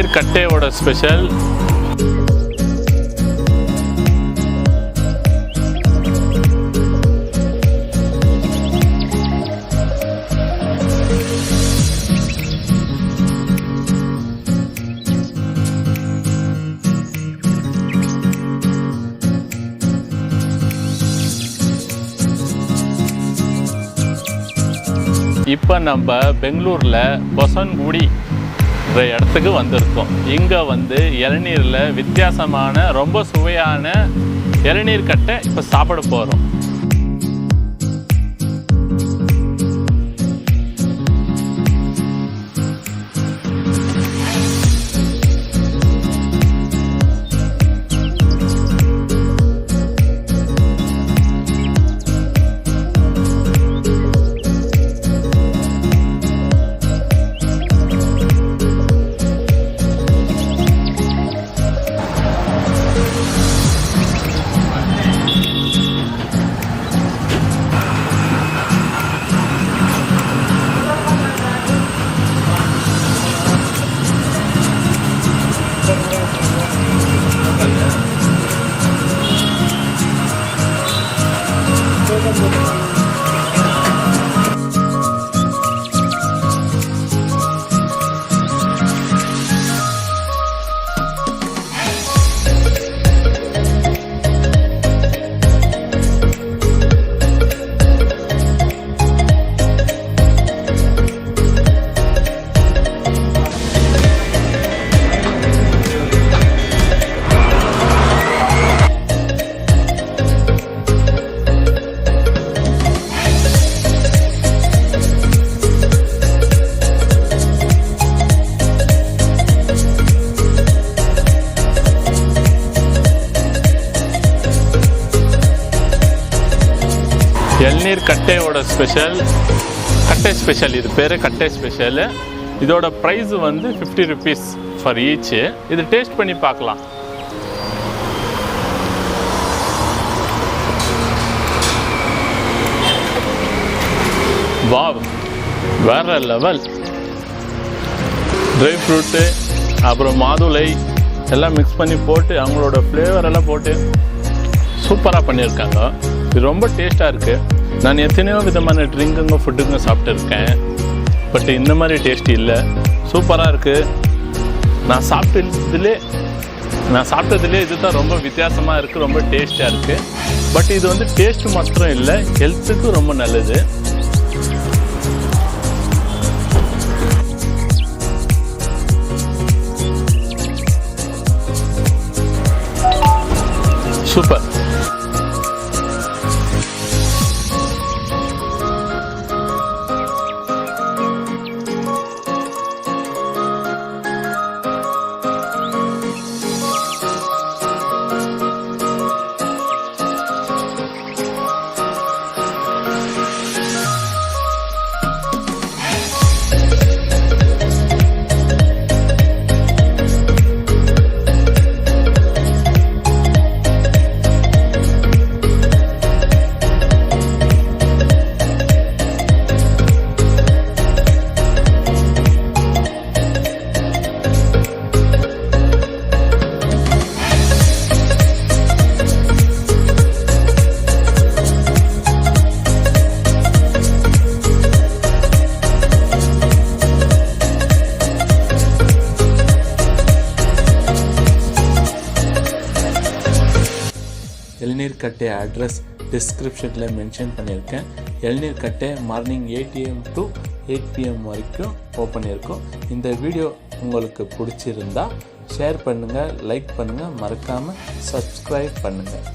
Yelnner Katteyoda special. இப்போ நம்ம பெங்களூர்ல Basavanagudi இடத்துக்கு வந்திருக்கோம். இங்க வந்து இளநீர்ல வித்தியாசமான ரொம்ப சுவையான இளநீர் கட்டை இப்ப சாப்பிட போறோம். Yelnner Katteyoda special கட்டை ஸ்பெஷல். இது பேரு கட்டை ஸ்பெஷல். இதோட பிரைஸ் வந்து 50 rupees for each. இது டேஸ்ட் பண்ணி பார்க்கலாம். வாவ், வேற லெவல். ட்ரை ஃப்ரூட்டு அப்புறம் மாதுளை எல்லாம் மிக்ஸ் பண்ணி போட்டு அவங்களோட ஃப்ளேவர் எல்லாம் போட்டு சூப்பராக பண்ணியிருக்காங்க. இது ரொம்ப டேஸ்ட்டாக இருக்குது. நான் எத்தனையோ விதமான ட்ரிங்குங்க ஃபுட்டுங்க சாப்பிட்டுருக்கேன். பட் இந்த மாதிரி டேஸ்ட் இல்லை. சூப்பராக இருக்குது. நான் சாப்பிட்டதுலே இது தான் ரொம்ப வித்தியாசமாக இருக்குது, ரொம்ப டேஸ்ட்டாக இருக்குது. பட் இது வந்து டேஸ்ட் மாத்திரம் இல்லை, ஹெல்த்துக்கு ரொம்ப நல்லது. சூப்பர். Yelnner Katte அட்ரஸ் டிஸ்கிரிப்ஷனில் மென்ஷன் பண்ணியிருக்கேன். Yelnner Katte morning 8 AM to 8 PM வரைக்கும் ஓப்பன் இருக்கும். இந்த வீடியோ உங்களுக்கு பிடிச்சிருந்தா ஷேர் பண்ணுங்கள், லைக் பண்ணுங்கள், மறக்காமல் சப்ஸ்கிரைப் பண்ணுங்கள்.